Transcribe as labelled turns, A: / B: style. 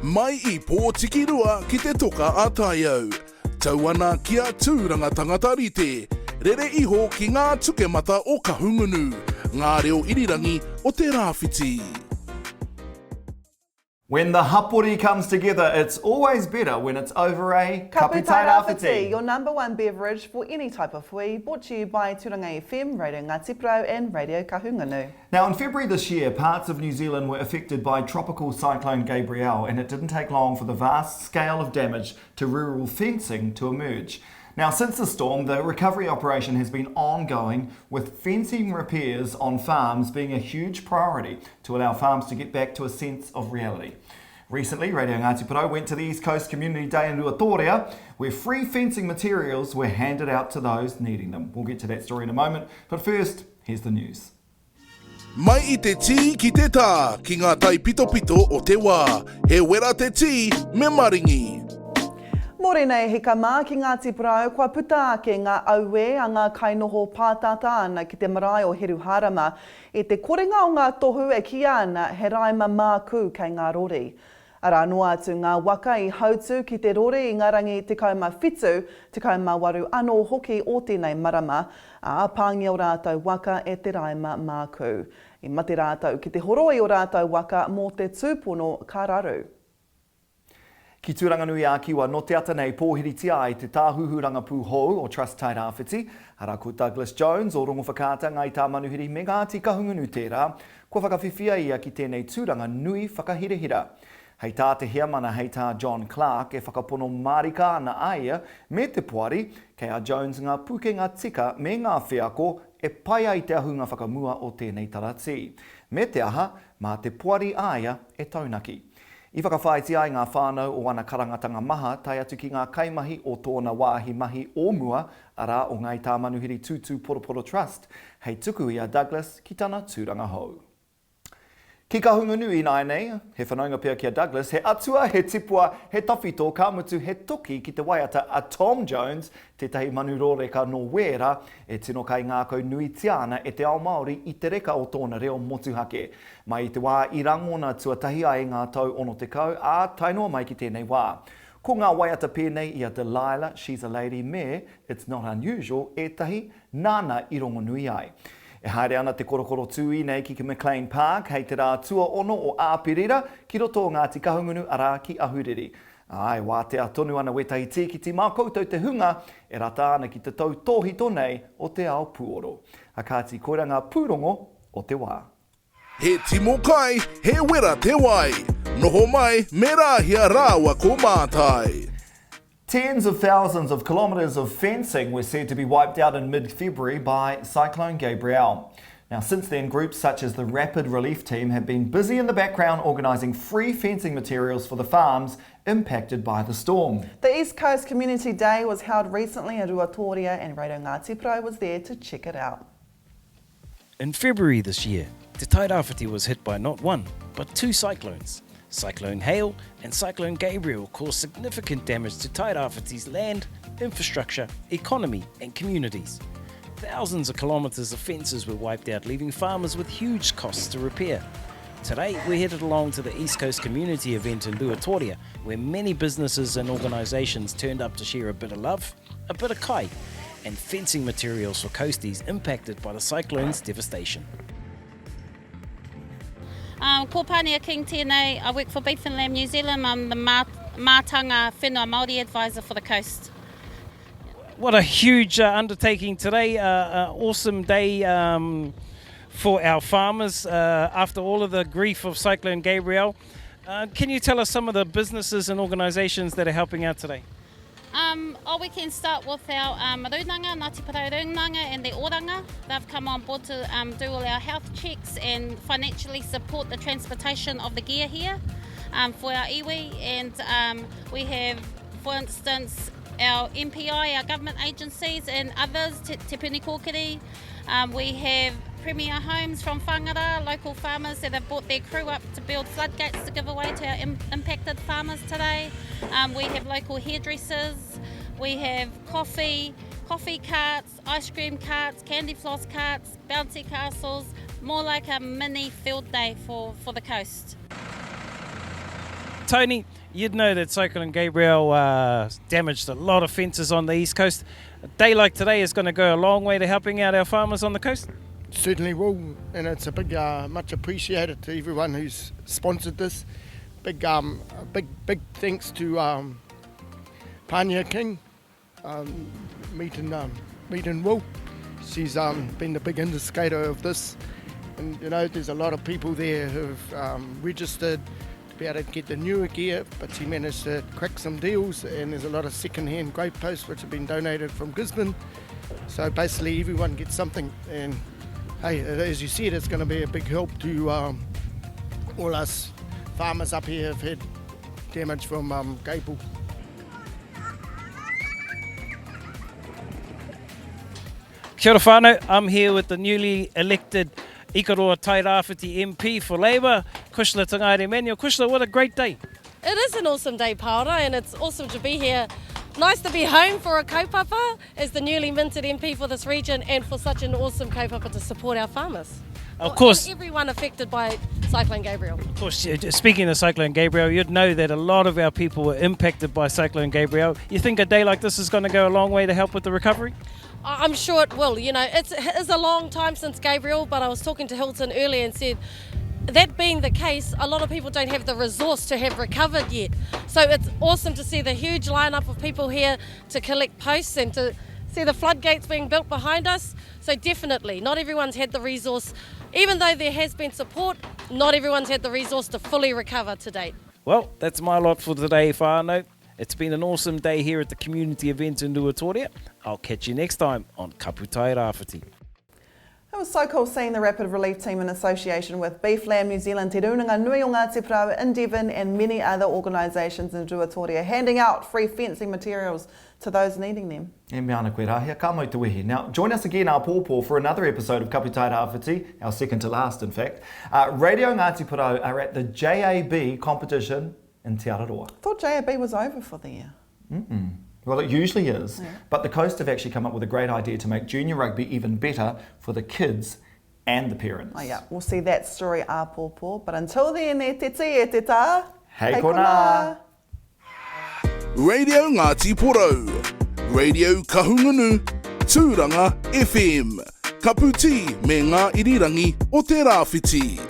A: Mai I pōtiki rua ki te toka a taiau. Tau ana kia tūranga tangata rite. Rere iho ki ngā tuke mata o kahungunu. Ngā reo irirangi o te rāwhiti.
B: When the hapori comes together, it's always better when it's over a
C: KAPU TAIRA, your number one beverage for any type of hui, brought to you by Turanga FM, Radio Ngati Porou and Radio Kahungunu.
B: Now in February this year, parts of New Zealand were affected by tropical cyclone Gabrielle, and it didn't take long for the vast scale of damage to rural fencing to emerge. Now, since the storm, the recovery operation has been ongoing, with fencing repairs on farms being a huge priority to allow farms to get back to a sense of reality. Recently, Radio Ngati Porou went to the East Coast Community Day in Ruatorea, where free fencing materials were handed out to those needing them. We'll get to that story in a moment, but first, here's the news.
A: Mai I te tī ki te tā, ki ngā tai pito pito o te wā. He wera te tī, me maringi.
C: Mōre nei he ka mā ki Ngati Porou, kua puta ake ngā aue a ngā kainoho pātata ana ki te marae o Heru Harama. E te korenga o ngā tohu e ki ana he raima māku kei ngā rori. Ara noa atu ngā waka I hautu ki te rori I ngā rangi te kauma whitu, te kauma waru anō hoki o tēnei marama, a pāngi o rātou waka e te raima māku. I mate rātou ki te horoi o rātou waka mō te tūpono kararu.
B: Ki tūranganui a kiwa no te ata nei pōhiritia ai te tāhuhuranga pūhou o Trust TAIRA whiti, ara ko Douglas Jones o rongo whakaata ngai tā manuhiri me Ngati kahungunu tērā, kua whakawhiwhia ia ki tēnei tūranga nui whakahirehira. Hei tā te hea mana hei tā John Clark e whakapono marika ana aia me te puari, kei a Jones ngā pukenga tika me ngā whiako e pai ai te ahunga whakamua o tēnei tarati. Me te aha, mā te puari aia e taunaki. I whakawhaiti ai ngā whānau o ana karangatanga maha tai atu ki ngā kaimahi o tōna wāhi mahi o mua ara o ngai tā manuhiri Tūtū Poroporo Trust. Hei tuku ia Douglas ki tana tūranga hou. Ki kahungunui nai nei, he whanaunga pia kia Douglas, he atua, he tipua, he tawhito, ka mutu, he toki ki te waiata a Tom Jones, tētahi manuroreka no wera, e tino kai ngākau nui tiana e te ao Māori I te reka o tōna reo motuhake. Mai I te wā I rangona tuatahi ai ngā tau ono te kau, a tainoa mai ki tēnei wā. Ko ngā waiata pēnei I a Delilah, she's a lady me, it's not unusual, e tahi nāna I rongo nui ai. E haere ana te korokoro tūi nei ki McLean Park, hei te rā tua ono o Āpirira, ki roto o Ngāti Kahungunu arā ki Ahuriri. Ai, wā te atonu ana wetahi tīkiti mā koutou te hunga, e rata ana ki te tau tōhi tonei o te ao Puoro. Akāti koira ngā pūrongo o te wā.
A: He timo kai, he wera te wai. Noho mai, me rāhia rāua ko mātai.
B: Tens of thousands of kilometres of fencing were said to be wiped out in mid-February by Cyclone Gabrielle. Now, since then, groups such as the Rapid Relief Team have been busy in the background organising free fencing materials for the farms impacted by the storm.
C: The East Coast Community Day was held recently in Ruatorea and Radio Ngati Porou was there to check it out.
D: In February this year, Te Tairawhiti was hit by not one, but two cyclones. Cyclone Hale and Cyclone Gabriel caused significant damage to Tairawhiti's land, infrastructure, economy and communities. Thousands of kilometres of fences were wiped out, leaving farmers with huge costs to repair. Today, we're headed along to the East Coast Community event in Ruatorea, where many businesses and organisations turned up to share a bit of love, a bit of kai, and fencing materials for coasties impacted by the cyclone's devastation.
E: Ko Pānia King tēnei, I work for Beef and Lamb New Zealand. I'm the Mātanga Whenua Māori advisor for the coast.
D: What a huge undertaking today, awesome day for our farmers after all of the grief of Cyclone Gabrielle. Can you tell us some of the businesses and organisations that are helping out today?
E: We can start with our runanga, Ngati Porou runanga and the oranga. They've come on board to do all our health checks and financially support the transportation of the gear here for our iwi. And we have, for instance, our MPI, our government agencies and others, Te Puni Kōkiri. We have Premier Homes from Whangara, local farmers that have brought their crew up to build floodgates to give away to our impacted farmers today. We have local hairdressers, we have coffee carts, ice cream carts, candy floss carts, bouncy castles, more like a mini field day for the coast.
D: Tony, you'd know that Cyclone Gabriel damaged a lot of fences on the east coast. A day like today is going to go a long way to helping out our farmers on the coast.
F: Certainly will, and it's a big, much appreciated to everyone who's sponsored this. Big thanks to Pania King, Meetin Wool. She's been the big instigator of this, and you know there's a lot of people there who've registered to be able to get the newer gear, but she managed to crack some deals, and there's a lot of second-hand grave posts which have been donated from Gisborne. So basically everyone gets something, and hey, as you said, it's going to be a big help to all us farmers up here have had damage from Gabriel.
D: Kia ora whānau, I'm here with the newly elected Ikaroa TAIRA MP for Labour, Kushla Tangaire Emmanuel. Kushla, what a great day.
G: It is an awesome day, Paora, and it's awesome to be here. Nice to be home for a kaupapa as the newly minted MP for this region, and for such an awesome kaupapa to support our farmers.
D: Of course.
G: And everyone affected by Cyclone Gabriel.
D: Of course, speaking of Cyclone Gabriel, you'd know that a lot of our people were impacted by Cyclone Gabriel. You think a day like this is going to go a long way to help with the recovery?
G: I'm sure it will. You know, it's a long time since Gabriel, but I was talking to Hilton earlier and said, that being the case, a lot of people don't have the resource to have recovered yet. So it's awesome to see the huge lineup of people here to collect posts and to see the floodgates being built behind us. So definitely, not everyone's had the resource. Even though there has been support, not everyone's had the resource to fully recover to date.
D: Well, that's my lot for today, whānau. It's been an awesome day here at the community event in Ruatorea. I'll catch you next time on KAPU Tairāwhiti.
C: It was so cool seeing the Rapid Relief Team in association with Beef Lamb New Zealand, Te Runanga Nui o Ngati Porou in Devon and many other organisations in Ruatorea, handing out free fencing materials to those needing them.
B: E me ana koe rahia, ka mau te wehi. Now, join us again, our Pōpō, for another episode of KAPU Tairāwhiti, our second to last, in fact. Radio Ngati Porou are at the JAB competition in Te Araroa.
C: I thought JAB was over for the year.
B: Well, it usually is, but the Coast have actually come up with a great idea to make junior rugby even better for the kids and the parents.
C: Oh yeah, we'll see that story a Pōpō, but until then, e te te e te tā.
B: Hei kona!
A: Radio Ngati Porou, Radio Kahungunu, Tūranga FM, Kaputi me ngā irirangi o te rāwhiti.